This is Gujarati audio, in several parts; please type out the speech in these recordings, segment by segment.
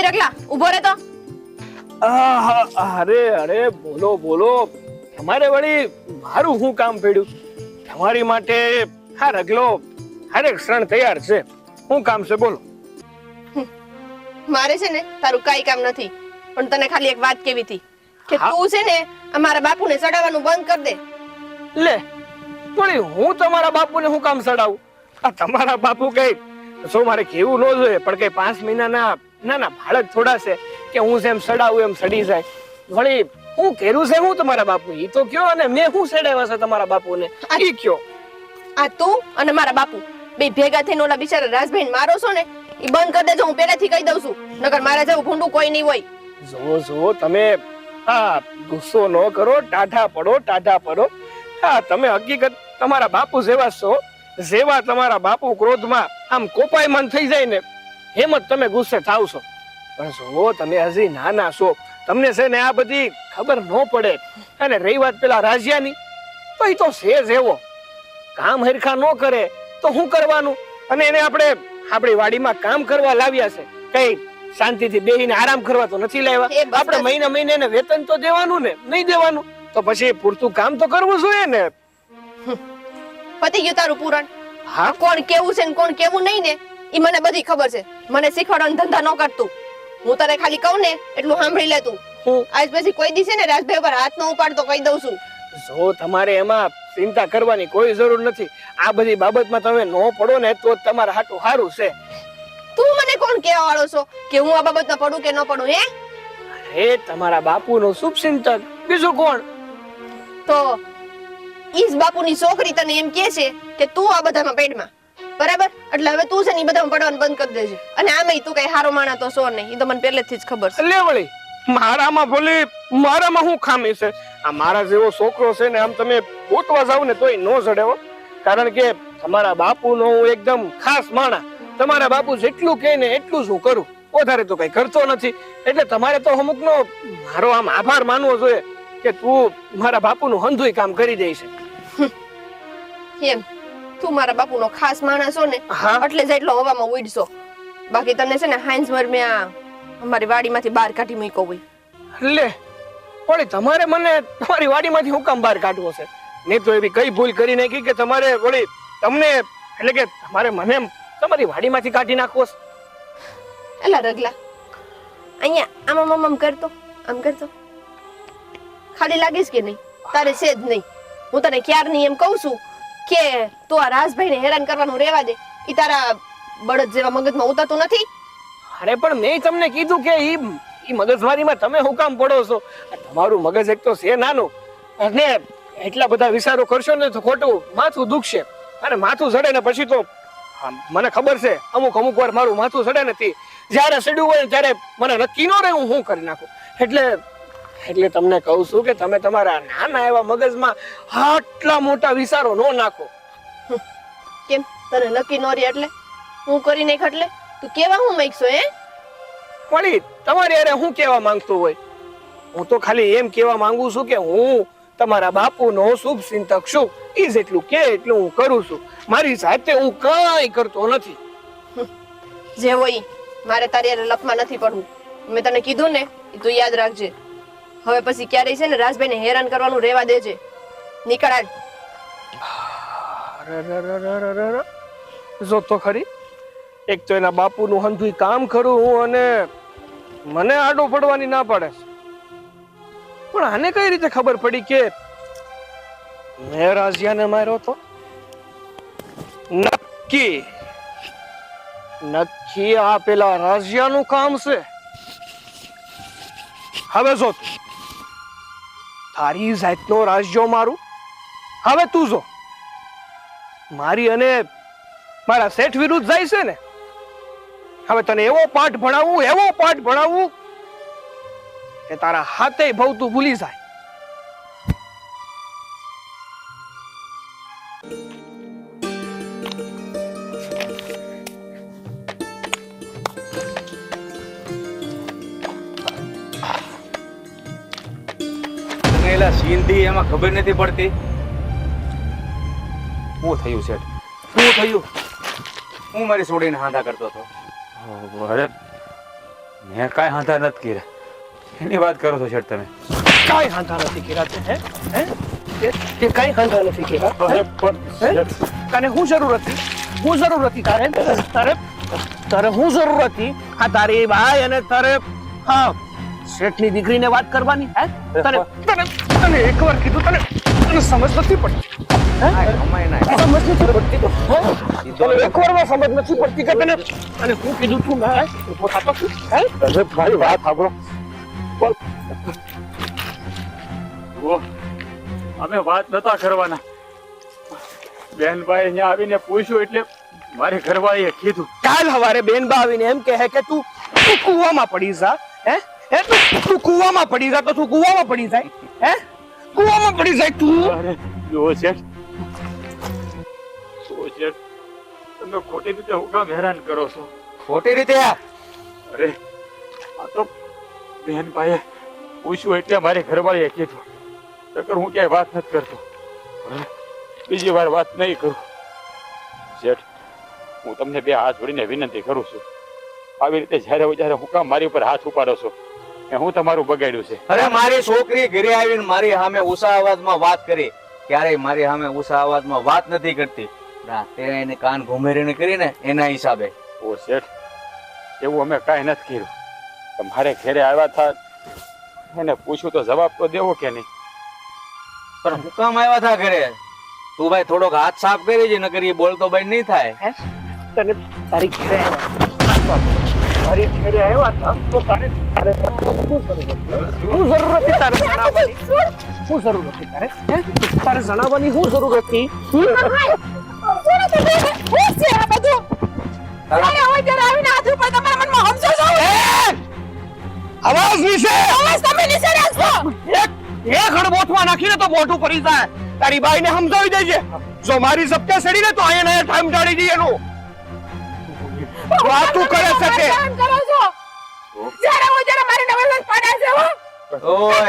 એ રગલા ઉભો રે તો. અરે અરે બોલો બોલો, તમારે વળી મારું શું કામ પડ્યું? તમારી માટે હા રગલો હરેક ક્ષણ તૈયાર છે. શું કામ છે બોલો? મારે છે ને તારું કાઈ કામ નથી, પણ તને ખાલી એક વાત કેવી હતી કે તું છે ને અમારા બાપુને સડાવવાનું બંધ કર દે. લે વળી હું તમારા બાપુને શું કામ સડાવું? આ તમારા બાપુ કઈ શું મારે કેવું ન જોઈએ, પણ કઈ 5 મહિનાના નાના બાળક થોડા છે કે હું જેમ સડાવું એમ સડી જાય? વળી હું કેરું છે હું તમારા બાપુ ઈ તો કયો, અને મેં શું સડાવ્યા છે તમારા બાપુને ઈ કયો? આ તું અને મારા બાપુ બે ભેગા થઈને ઓલા બિચારા રાજભાઈ મારો છો ને ઈ બંધ કરી દેજો. હું પહેલેથી કહી દઉં છું, નકર મારા જેવું ભૂંડું કોઈ નહીં હોય. જો તમે હા ગુસ્સો ન કરો, ટાઢા પડો. હા તમે હકીકત તમારા બાપુ જેવા છો, જેવા તમારા બાપુ ક્રોધમાં આમ કોપાયમાન થઈ જાય ને એમ જ તમે ગુસ્સે થાવ છો. પણ જો તમે હજી નાના છો, તમને છે ને આ બધી ખબર ન પડે. અને રહી વાત પેલા રાજ્યાની, તો એ તો છે જ એવો, કામ હરખા ન કરે તો શું કરવાનું? અને એને આપણે આપણી વાડીમાં કામ કરવા લાવ્યા છે, કઈ શાંતિથી બેહીને આરામ કરવા તો નથી લાવ્યા. આપણે મહિને એને વેતન તો દેવાનું ને, નહીં દેવાનું તો પછી પૂરતું કામ તો કરવું જોઈએ ને. પતી ગયું તારું પૂરણ. હા, કોણ કેવું છે ને કોણ કેવું નહીં ને ઈ મને બધી ખબર છે. મને શીખવાડવાનો ધંધા ન કરતું. હું તને ખાલી કહું ને એટલું સાંભળી લે તું. આજ પછી કોઈ દિવસે ને રાજભાઈ પર હાથ ન ઉપાડતો કહી દઉં છું. જો તમારે એમાં ચિંતા કરવાની કોઈ જરૂર નથી. આ બધી બાબતમાં તમે ન પડો ને તો તમારા હાટું સારું છે. તું મને કોણ કહેવા વાળો છો કે હું આ બાબતમાં પડું કે ન પડું? હે તમારા બાપુનો શુભ ચિંતક, બીજું કોણ? તો ઈસ બાપુની છોકરી તને એમ કહે છે કે તું આ બધામાં પેડમાં, બરાબર? એટલે હવે તું છે ને ઈ બધામાં પડવાનું બંધ કરી દેજે. અને આમેય તું કઈ હારો માણા તો છો નહીં, ઈ તો મને પહેલેથી જ ખબર છે. લે વળી મારામાં ભલે મારામાં શું ખામી છે? આ મારા જેવો છોકરો છે ને આમ તમે ગોતવા જાવ ને તોય નો જડે. કારણ કે તમારા બાપુનો હું એકદમ ખાસ માણા. તમારા બાપુ જેટલું કહે ને એટલું જ હું કરું, વધારે તો કઈ કરતો નથી. એટલે તમારે તો અમુકનો મારો આમ આભાર માનવો જોઈએ કે તું મારા બાપુનું હંધુય કામ કરી દે છે. એમ તું મારા બાપુનો ખાસ માણસ છો ને એટલે જ એટલો હવામાં ઉડશો. બાકી તને છે ને હાઈન્સમર મે આ અમારી વાડીમાંથી બહાર કાઢી મૂક્યો હોય. લે પણ તમારે મને તમારી વાડીમાંથી હું કામ બહાર કાઢવો છે? નહીં તો એવી કઈ ભૂલ કરી નાખી કે તમારે વળી તમને એટલે કે તમારે મને તમારી વાડીમાંથી કાઢી નાખવો છે? એલા રગલા અહીંયા આમ કરતો, આમ કરતો ખાલી લાગીશ કે નહીં? તારે છે જ નહીં. હું તને ક્યારની એમ કહું છું કે તું આ રાજભાઈને હેરાન કરવાનું રહેવા દે. ઈ તારા બળદ જેવા મગજમાં ઉતરતું નથી. અરે પણ મેં તમને કીધું કે ઈ મગજમારીમાં તમે શું કામ પડો છો? તમારું મગજ એક તો છે નાનું, અને એટલા બધા વિચારો કરશો ને તો ખોટું માથું દુખશે. અને માથું ચડે ને પછી તો મને ખબર છે અમુક વાર મારું માથું ચડે નથી. જયારે ચડ્યું હોય ત્યારે મને નક્કી ન રહે હું શું કરી નાખું. એટલે તમને કહું છું કે તમે તમારા નાના એવા મગજમાં આટલા મોટા વિચારો ન નાખો. કેમ તને નક્કી ન રહે એટલે હું કરી નાખ? એટલે તું કેવા હું માંગશો? વળી તમારે અરે હું કેવા માંગતો હોય? હું તો ખાલી એમ કેવા માંગુ છું કે હું તમારા બાપુનો શુભ ચિંતક છું. ઈ જેટલું કે એટલું હું કરું છું. મારી સાથે હું કઈ કરતો નથી. જે હોય મારે તારી લપમાં નથી પડવું. મેં તને કીધું ને તું યાદ રાખજે. હવે પછી ક્યારેય છે ને રાજભાઈને હેરાન કરવાનું રહેવા દેજે. નીકળ આજ. જો તો ખરી, એક તો એના બાપુનું હંધુય કામ કરું હું અને મને આડો પડવાની ના પડે. પણ આને કઈ રીતે ખબર પડી કે મેં રાજ્યાને માર્યો તો? નક્કી આ પેલા રાજ્યાનું કામ છે. હવે જો તારી જાતનો રાજ્યો મારું. હવે તું જો મારી અને મારા શેઠ વિરુદ્ધ જાય છે ને, હવે તને એવો પાઠ ભણાવું કે તારા હાથે ભવતું ભૂલી જાય. સિંધી એમાં ખબર નથી પડતી. શું થયું છે? શું થયું? હું મારી છોડીને હાંધા કરતો હતો. અરે મેં કાંઈ હાંધા નથી કર્યા એની વાત કરો છો શેઠ તમે. કાંઈ હાંધા નથી કર્યા તે, હે? હે? તે કાંઈ હાંધા નથી કર્યા, હે? હે? તને શું જરૂર હતી? શું જરૂર હતી તારે તારે તારે શું જરૂર હતી આ તારી ભાઈ અને તારે હા શેઠની દીકરીને વાત કરવાની, હે? તને તને તને એકવાર કીધું, તને તને સમજ નથી પડતી, હે? સમજ નથી પડતી, હે? તને એકવારમાં સમજ નથી પડતી કે તને અને હું કીધું તું ના ઉભો થતો છું, હે? અરે ભાઈ વાત સાંભળો. બોલ. જુઓ, અમે વાત નતા કરવાના. બેનભાઈ અહીંયા આવીને પૂછ્યું એટલે મારી ઘરવાળીએ કીધું. કાલ હવારે બેનબા આવીને એમ કહે કે તું કૂવામાં પડી જા, હે? હે તું કૂવામાં પડી જા તો તું કૂવામાં પડી જાય, હે? કૂવામાં પડી જાય તું. અરે જુઓ શેઠ, જુઓ શેઠ, તમે ખોટી રીતે હું કામ હેરાન કરો છો? ખોટી રીતે અરે આ તો બેનભાઈએ પૂછ્યું એટલે મારી ઘરવાળીએ કીધું. નકર હું ક્યાંય વાત નથી કરતો. હવે બીજી વાર વાત નહીં કરું. શેઠ, હું તમને બે હાથ જોડીને વિનંતી કરું છું, આવી રીતે જ્યારે હોય ત્યારે હું કામ મારી ઉપર હાથ ઉપાડો છો? કે હું તમારું બગાડ્યું છે? અરે મારી છોકરી ઘરે આવીને મારી સામે ઊંચા અવાજમાં વાત કરી, ક્યારેય મારી સામે ઊંચા અવાજમાં વાત નથી કરતી. ના, તે એને કાન ઘુમેરીને કરીને એના હિસાબે. ઓ શેઠ, એવું અમે કાંઈ નથી કર્યું. તમારે ઘરે આવ્યા હતા એને પૂછ્યું તો જવાબ તો દેવો કે નહીં? પણ હું કામ આવ્યા હતા ઘરે? તું ભાઈ થોડોક હાથ સાફ કરી છે, નકર એ બોલતો ભાઈ નહીં થાય. તને તારી ઘરે આવ્યા, તારી ઘરે આવ્યા હતા તો તારે તારે શું જરૂર હતી તારે જણાવવાની? શું જરૂર હતી તારે, હે? તારે જણાવવાની શું જરૂર હતી? અવાજ નીચે એક હડબોથમાં નાખીને તો મોઢું પડી જાય. તારી બાઈને સમજાવી દેજે, જો મારી સપ્તે સડી ને તો અહીંયા ટાઈમ ટાળી દઈએ એનું. વાતું કરે છે તે. ઓય,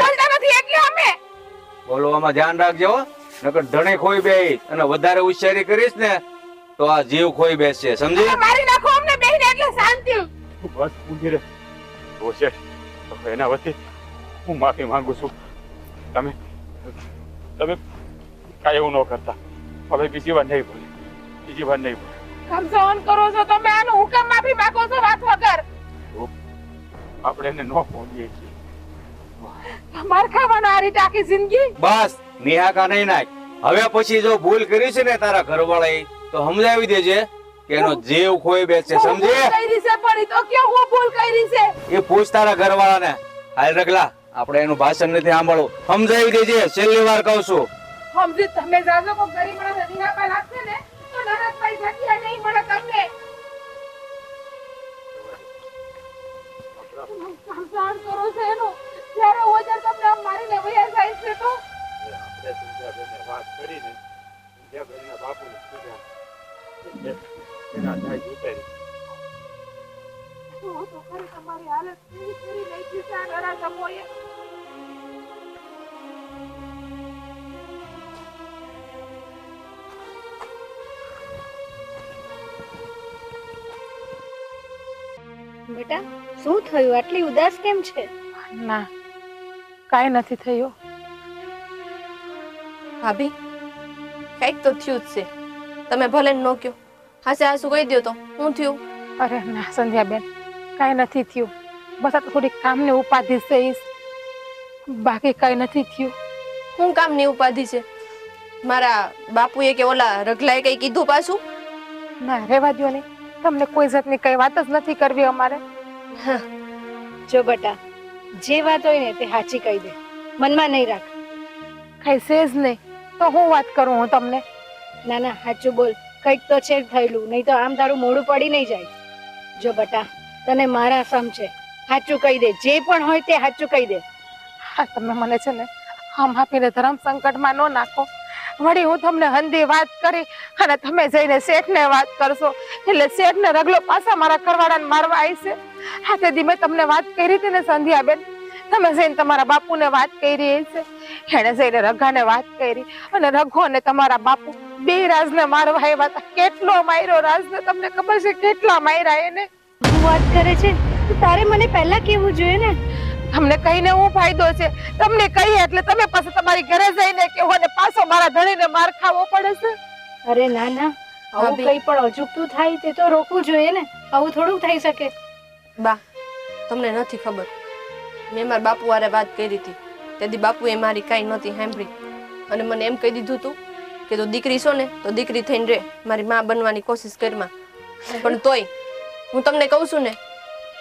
બોલવામાં ધ્યાન રાખજો હો. નકર ધણે ખોઈ બેસ અને વધારે હોશિયારી કરીશ ને તો આ જીવ ખોઈ બેસશે, સમજી? બસ ઊંઘી રહે. ઓ શેઠ, હવે એના વતી હું માફી માંગુ છું. તમે તમે કાંઈ એવું ન કરતા. હવે બીજી વાર નહીં બોલે, બીજી વાર નહીં બોલે. આપણે એને ન પહોંચીએ છીએ. બસ નિહાકા નહીં નાખ. હવે પછી જો ભૂલ કરી છે ને તારા ઘરવાળાએ તો સમજાવી દેજે કે એનો જીવ ખોઈ બેસશે, સમજે? એ પૂછ તારા ઘરવાળાને. હાલ રગલા, આપણે એનું ભાષણ નથી સાંભળવું. સમજાવી દેજે, છેલ્લી વાર કહું છું. વાત કરીને સંધ્યાબેનના બાપુને પૂછ્યા. એના થાય ઉતારી. બેટા, શું થયું? આટલી ઉદાસ કેમ છે? ના, કાંઈ નથી થયું. ભાભી, કઈક તો થયું જ છે. તમે ભલે ન કયો, હાસે હાસુ કહી દો તો શું થયું? અરે ના સંધ્યાબેન, કાંઈ નથી થયું. બસ આ તો થોડીક કામની ઉપાધિ છે, બાકી કાંઈ નથી થયું. શું કામની ઉપાધિ છે? મારા બાપુએ કે ઓલા રઘલાએ કઈ કીધું પાછું? ના, રહેવા દ્યો ને. તમને કોઈ જાતની કઈ વાત જ નથી કરવી અમારે. જો બેટા, જે વાત હોય ને તે સાચી કહી દે, મનમાં નહીં રાખ. કઈ છે જ નહીં તો હું વાત કરું હું તમને? ના ના, સાચું બોલ. કંઈક તો છે જ થયેલું, નહીં તો આમ તારું મોઢું પડી નહીં જાય. જો બેટા, તને મારા સમ છે, સાચું કહી દે. જે પણ હોય તે સાચું કહી દે. હા, તમે મને છે ને આમ આપીને ધર્મ સંકટમાં ન નાખો. વળી હું તમને હંધી વાત કરી અને તમે જઈને શેઠને વાત કરશો એટલે શેઠને રગલો પાછા મારા ઘરવાળાને મારવા આવશે. હા, તે દી મેં તમને વાત કરી હતી ને સંધ્યાબેન, તમે જઈને તમારા બાપુને વાત કરી હશે. એને જઈને રઘાને વાત કરી અને રઘો અને તમારા બાપુ બે રાજને મારવા આવ્યા હતા. કેટલો માર્યો રાજને, તમને ખબર છે કેટલા માર્યા એને? હું વાત કરે છે તો તારે મને પહેલા કેવું જોઈએ ને. તમને કહીને હું ફાયદો છે? તમને કહીએ એટલે તમે પાછું તમારી ઘરે જઈને કે ને પાછો મારા ધણીને માર ખાવો પડે છે. અરે ના ના, આવું ભાભી. કઈ પણ અજુગતું થાય તે તો રોકવું જોઈએ ને. આવું થોડું થઈ શકે. બા તમને નથી ખબર, મેં મારા બાપુ હારે વાત કરી હતી. તેથી બાપુએ મારી કાંઈ નહોતી સાંભળી અને મને એમ કહી દીધું હતું કે તું દીકરી છો ને તો દીકરી થઈને રે, મારી માં બનવાની કોશિશ કરમાં. પણ તોય હું તમને કહું છું ને,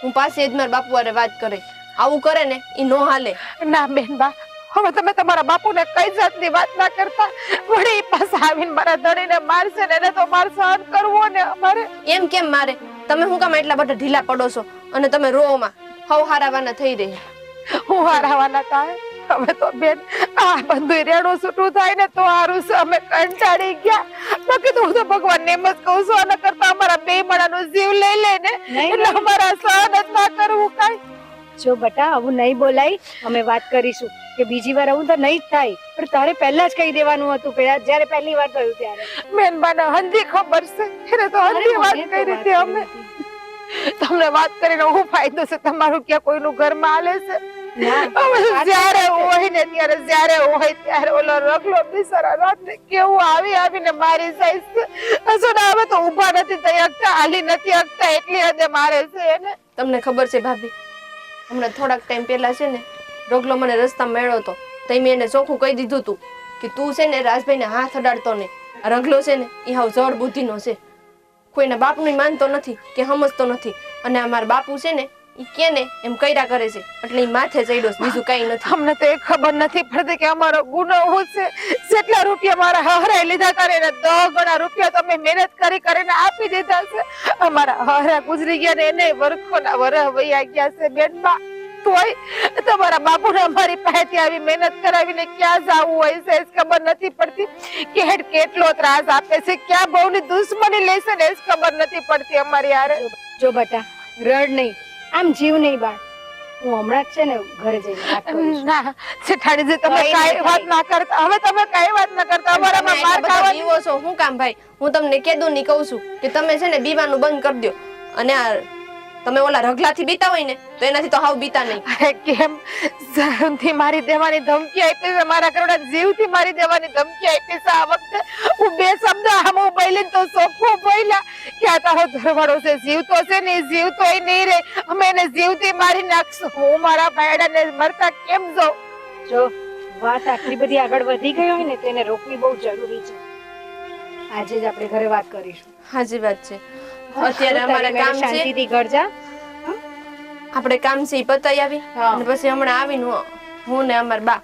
હું પાછી જ મારા બાપુ હારે વાત કરે. આવું કરે ને એ નો હાલે. ના બેન બા, હવે તમે તમારા બાપુને કઈ જાતની વાત ના કરતા. વળી ઈ પાછા આવીને મારા ધણીને મારશે ને એને તો માર સહન કરવો ને અમારે. એમ કેમ મારે? તમે શું કામ એટલા બધા ઢીલા પડો છો અને તમે રોમાં હવ હારાવાના થઈ રહી? હું હારાવાના થાય. હવે તો બેન આ બધું રેડું છૂટું થાય ને તો હારું છે. અમે કંટાળી ગયા. તો કીધું હું તો ભગવાનને એમ જ કહું છું, આના કરતા અમારા બે માણાનો જીવ લઈ લે ને એટલે અમારા સહન જ ના કરવું કાંઈ. જો બટા, આવું નહીં બોલાય. અમે વાત કરીશું કે બીજી વાર આવું તો નહીં જ થાય. પણ તારે પહેલા જ કહી દેવાનું હતું કે જ્યારે પહેલી વાર થયું ત્યારે. બેન બાને હંધી ખબર છે, એને તો હંધી વાત કરી હતી અમે. તમને વાત કરીને હું ફાયદો છે તમારું? ક્યાં કોઈનું ઘરમાં હાલે છે? હવે જ્યારે હોય ને ત્યારે જ્યારે હોય ત્યારે ઓલો રગલો બિચારા રાત્રે કેવું આવીને મારી જાય છે. હજુ ને હવે તો ઊભા નથી થઈ શકતા, હાલી નથી શકતા, એટલી હદે મારે છે એને. તમને ખબર છે ભાભી, હમણાં થોડાક ટાઈમ પહેલા છે ને રગલો મને રસ્તામાં મળ્યો હતો. તો મેં એને ચોખ્ખું કહી દીધું હતું કે તું છે ને રાજભાઈને હાથ અડાડતો નહીં. આ રગલો છે ને એ હાવ જડ બુદ્ધિનો છે, કોઈના બાપનું માનતો નથી કે સમજતો નથી. અને આ મારા બાપુ છે ને ઈ કે ને એમ કર્યા કરે છે એટલે ઈ માથે ચડ્યો છે, બીજું કઈ નથી. અમને તો એ ખબર નથી પડતી કે અમારો ગુનો શું છે. જેટલા રૂપિયા મારા હહરાએ લીધા કરે ને 10 ગણા રૂપિયા તમે મહેનત કરીને આપી દીધા છે. અમારા હહરા ગુજરી ગયા ને એને વરખોના વરહ વયા ગયા છે બેનબા. તોય તમારા બાપુને અમારી પાસેથી આવી મહેનત કરાવીને ક્યાં જવું હોય છે એ ખબર નથી પડતી. કે કેટલો ત્રાસ આપે છે, ક્યાં બહુની દુશ્મની લેશે ને એ ખબર નથી પડતી અમારી હારે. જો બટા, રડ નહીં, આમ જીવ નહીં બાળ. હું હમણાં જ છે ને ઘરે જઈને વાત કરીશ. ના જેઠાણીજી, તમે કઈ કાંઈ નહીં વાત ના કરતા. હવે તમે કાંઈ વાત ના કરતા. અમારામાં તમે માર આટલા બધા ખાવાની બીવો છો હું કામ ભાઈ? હું તમને કેદું ની કહું છું કે તમે છે ને બીવાનું બંધ કરી દો. અને આ તમે ઓલા રગલાથી બીતા હોય ને તો એનાથી તો હાવ બીતા નહીં. અરે કેમ જાનથી મારી દેવાની ધમકી આપી છે, મારા કરોડા જીવથી મારી દેવાની ધમકી આપી છે. આ વખતે હું બે શબ્દ આમ બોલી તો સોખો બોલ્યા કે આ તારો ધરવાળો છે, જીવતો છે ને જીવતો એ નહીં રે, અમે એને જીવથી મારી નાખશું. હું મારા ભાઈડાને મરતા કેમ જાઉં? જો વાત આટલી બધી આગળ વધી ગઈ હોય ને તેને રોકવી બહુ જરૂરી છે. આજે જ આપણે ઘરે વાત કરીશું. હાજી વાત છે. અત્યારે અમારે કામ છે, શાંતિથી ઘર જા. આપણે કામ છે ઈ પતાઈ આવી અને પછી હમણાં આવીને હું ને અમાર બા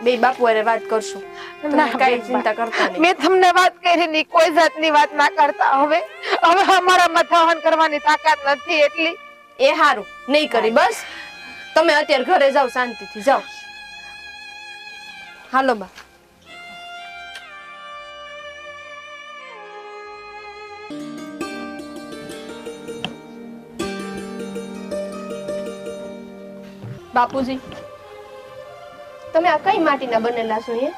બે બાપુ હારે વાત કરશું. તમે કાંઈ ચિંતા કરતા નહીં. મેં તમને વાત કરી ની કોઈ જાતની વાત ના કરતા. હવે અમારા મથાવન કરવાની તાકાત નથી એટલી. એ હારું નહીં કરી. બસ તમે અત્યારે ઘરે જાઓ, શાંતિથી જાઓ. હાલો બા. બાપુજી, તમે આ કઈ માટીના બનેલા છો? એ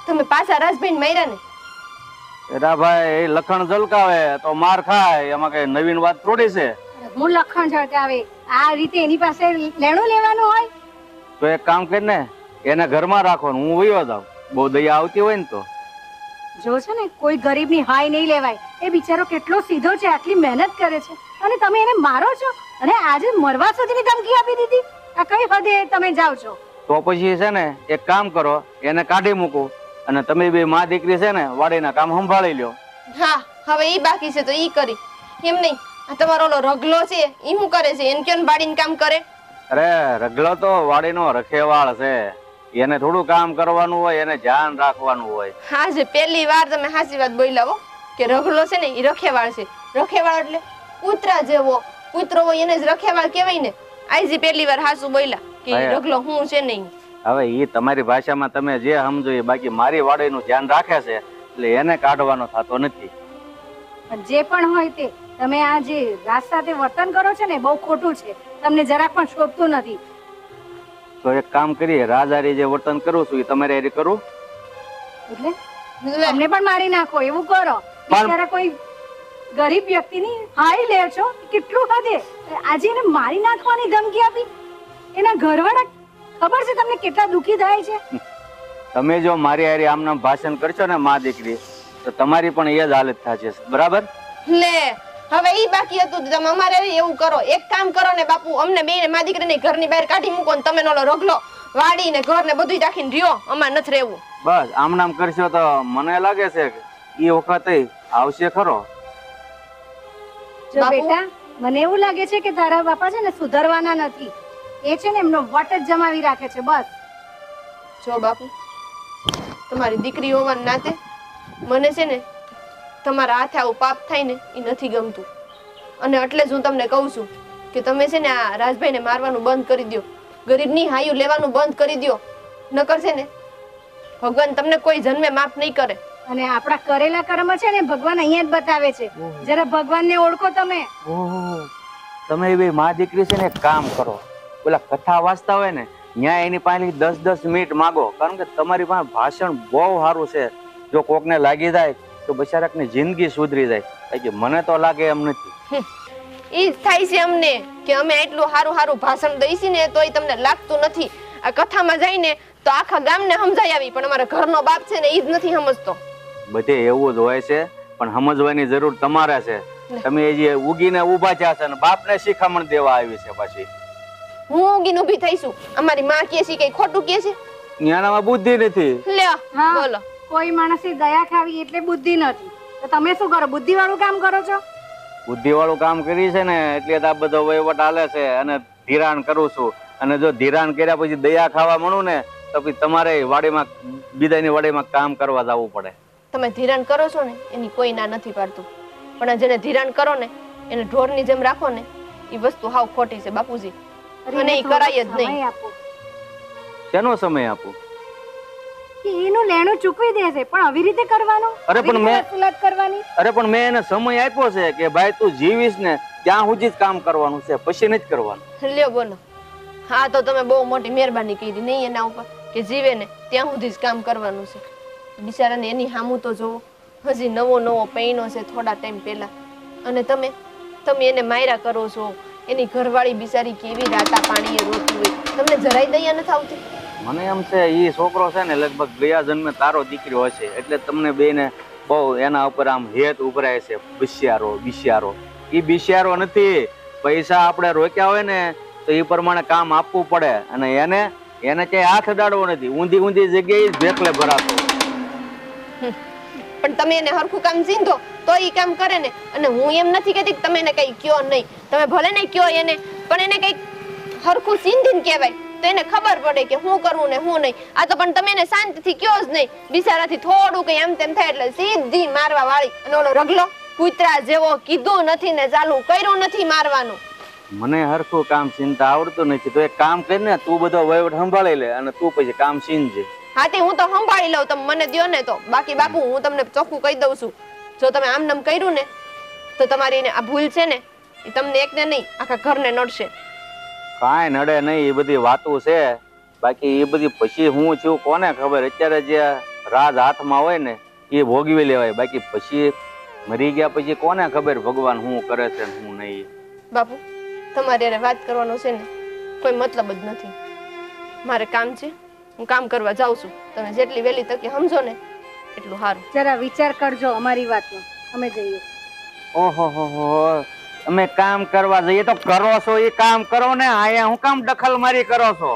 તમે પાછા રાજભાઈ માર્યા ને? એરા ભાઈ એ લખણ ઝલકાવે તો માર ખાય, એમાં કઈ નવીન વાત થોડી છે. હું લખણ ઝળકાવે આ રીતે એની પાસે લેણું લેવાનું હોય? તો એક કામ કરીને એને ઘરમાં રાખો ને હું વયો જાઉં. બહુ દયા આવતી હોય ને તો. જો છે ને કોઈ ગરીબની હાય નહીં લેવાય. એ બિચારો કેટલો સીધો છે, આટલી મહેનત કરે છે અને તમે એને મારો છો અને આજે મરવા સુધીની ધમકી આપી દીધી. આ કઈ હદે તમે જાઓ છો? તો પછી છે ને એક કામ કરો, એને કાઢી મૂકો અને તમે બે માં દીકરી છે ને વાડીના કામ સંભાળી લ્યો. હા, હવે ઈ બાકી છે તો ઈ કરી. એમ નહીં, આ તમારો ઓલો રગલો છે ઈ શું કરે છે? એને ક્યાં બાડીને કામ કરે? અરે રગલો તો વાડીનો રખેવાળ છે, એને થોડું કામ કરવાનું હોય, એને ધ્યાન રાખવાનું હોય. હા, જે પહેલી વાર તમે હાચી વાત બોલ્યા હો કે રગલો છે ને ઈ રખેવાળ છે. રખેવાળ એટલે કૂતરા જેવો, કૂતરો હોય એને જ રખેવાળ કહેવાય ને. આજી પહેલી વાર હાચું બોલ્યા કે ઈ રગલો હું છે નહીં. હવે ઈ તમારી ભાષામાં તમે જે સમજો એ, બાકી મારી વાડીનું ધ્યાન રાખે છે એટલે એને કાઢવાનો થતો નથી. પણ જે પણ હોય તે તમે આ જે રાજ સાથે વર્તન કરો છો ને બહુ ખોટું છે. તમને જરાક પણ શોભતું નથી. તો એક કામ કરીએ, રાજારી જે વર્તન કરું છું એ તમારે હારે કરું. એટલે અમને પણ મારી નાખો એવું કરો. પણ- બિચારા કોઈ ગરીબ વ્યક્તિની હાય લે છો, કેટલું હદે. આજે એને મારી નાખવાની ધમકી આપી. એના ઘરવાળા ખબર છે તમને કેટલા દુખી થાય છે. તમે જો મારી હારે આમ નામ ભાષણ કરશો ને માં દીકરી, તો તમારી પણ એ જ હાલત થશે, બરાબર? લે હવે ઈ બાકી હતું તમે અમારે એવું કરો, એક કામ કરો ને બાપુ, અમને બેને મા દીકરીને ઘરની બહાર કાઢી મૂકો ને તમે નોલો રગલો વાડી ને ઘર ને બધું રાખીને રહ્યો, અમારે નથી રહેવું. બસ આમ નામ કરશો તો મને લાગે છે કે એ વખતે આવશે ખરો. જો બાપુ. બેટા, મને એવું લાગે છે કે તારા બાપા છે ને સુધરવાના નથી. એ છે ને એમનો વટ જ જમાવી રાખે છે બસ. જો બાપુ, તમારી દીકરી હોવાના નાતે મને છે ને તમારા હાથે આવું પાપ થાય ને એ નથી ગમતું. અને એટલે જ હું તમને કહું છું કે તમે છે ને આ રાજભાઈને મારવાનું બંધ કરી દો, ગરીબની હાયું લેવાનું બંધ કરી દો. નકર છે ને ભગવાન તમને કોઈ જન્મે માફ નહીં કરે. અને આપણા કરેલા કર્મ છે ને ભગવાન અહીંયા જ બતાવે છે. જરા ભગવાનને ઓળખો તમે. ઓહો, તમે એવી માં દીકરી છે ને એક કામ કરો, પેલા કથા વાંચતા હોય ને ત્યાં એની પાસે 10-10 મિનિટ માગો, કારણ કે તમારી પાસે ભાષણ બહુ સારું છે. જો કોકને લાગી જાય તો બિચારાકની જિંદગી સુધરી જાય. કારણ કે મને તો લાગે એમ નથી. ઈ જ થાય છે અમને કે અમે એટલું સારું સારું ભાષણ દઈશી ને તોય તમને લાગતું નથી. આ કથામાં જઈને તો આખા ગામને સમજાઈ આવી, પણ અમારા ઘરનો બાપ છે ને ઈ જ નથી સમજતો. બધે એવું જ હોય છે, પણ સમજવાની જરૂર તમારે છે. તમે જે ઉગીને ઉભા થયા છે ને બાપને શિખામણ દેવા આવી છે. પાછી હું ઉગીને ઊભી થઈશું, અમારી માં કે છે કઈ ખોટું કે છે? જ્ઞાનમાં બુદ્ધિ નથી. લ્યો હા. બોલો. કોઈ માણસે દયા ખાવી એટલે બુદ્ધિ નથી. તો તમે શું કરો? બુદ્ધિ વાળું કામ કરો છો. બુદ્ધિ વાળું કામ કરી છે ને એટલે આ બધો વહીવટ હાલે છે, અને ધિરાણ કરું છું. અને જો ધિરાણ કર્યા પછી દયા ખાવા મળું ને તો પછી તમારે વાડીમાં બીજાની વાડીમાં કામ કરવા જવું પડે. તમે ધિરાણ કરો છો ને એની કોઈ ના નથી પાડતું, પણ જેને ધિરાણ કરો ને એને ઢોરની જેમ રાખો ને એ વસ્તુ હાવ ખોટી છે બાપુજી. અને ઈ કરાય જ નહીં. સમય આપો. શેનો સમય આપું? કે એનું લેણું ચૂકવી દે છે, પણ આવી રીતે કરવાનું. અરે પણ આવી રીતે વસૂલાત કરવાની. અરે પણ મેં એને સમય આપ્યો છે કે ભાઈ તું જીવીશ ને ત્યાં સુધી જ કામ કરવાનું છે, પછી નથી કરવાનું. લ્યો બોલો. હા તો તમે બહુ મોટી મહેરબાની કરી નહીં એના ઉપર કે જીવે ને ત્યાં સુધી જ કામ કરવાનું છે. બિચારાને એની હામું તો જોવો, હજી નવો પૈણો છે થોડા ટાઈમ પહેલા, અને તમે એને માયરા કરો છો. એની ઘરવાળી બિચારી કેવી રાતા પાણીએ રોતી હોય, તમને જરાય દયા નથી આવતી? મને એમ છે ઈ છોકરો છે ને લગભગ ગયા જન્મે તારો દીકરો હશે, એટલે તમને બેને બહુ એના ઉપર આમ હેત ઉભરાય છે. બિસ્યારો ઈ બિસ્યારો નથી. પૈસા આપણે રોક્યા હોય ને તો એ પ્રમાણે કામ આપવું પડે, અને એને ક્યાંય હાથ અડાડવો નથી. ઊંધી જગ્યાએ જ ભેખલે ભરાતો. પણ તમે એને હરખું કામ ચીંધો તો ઈ કામ કરે ને. અને હું એમ નથી કહેતી કે તમે એને કઈ કયો નહીં, તમે ભલે ને કયો એને, પણ એને કઈક હરખું ચીંધીને કહેવાય તો એને ખબર પડે કે હું કરવું ને હું નહીં. આ તો પણ તમે એને શાંતિથી કયો જ નહીં, બિચારાથી થોડું કઈ આમ તેમ થાય એટલે સીધી મારવા વાળી. અને ઓલો રગલો કૂતરા જેવો કીધું નથી ને ચાલુ કર્યું નથી મારવાનું. મને હરખું કામ ચિંતા આવડતું નથી, તો એક કામ કરીને તું બધો વહીવટ સંભાળી લે અને તું પછી કામ ચીંધજે. હાથી હું તો સંભાળી લઉં, તમે મને દ્યો ને તો. બાકી બાપુ હું તમને ચોખ્ખું કહી દઉં છું, જો તમે આમ નામ કર્યું ને તો તમારી એને આ ભૂલ છે ને એ તમને એકને નહીં આખા ઘરને નડશે. કાંઈ નડે નહીં, એ બધી વાતો છે. બાકી એ બધી પછી હું છું કોને ખબર. અત્યારે જે રાજ હાથમાં હોય ને એ ભોગવી લેવાય, બાકી પછી મરી ગયા પછી કોને ખબર ભગવાન શું કરે છે શું નહીં. બાપુ તમારે યારે વાત કરવાનો છે ને કોઈ મતલબ જ નથી. મારે કામ છે, હું કામ કરવા જાઉં છું. તમે જેટલી વહેલી તકે સમજો ને એટલું સારું. જરા વિચાર કરજો અમારી વાતનો. અમે જઈએ. ઓહો, તમે કામ કરવા જઈએ તો કરો છો એ કામ કરો ને. આયા હું કામ દખલ મારી કરો છો?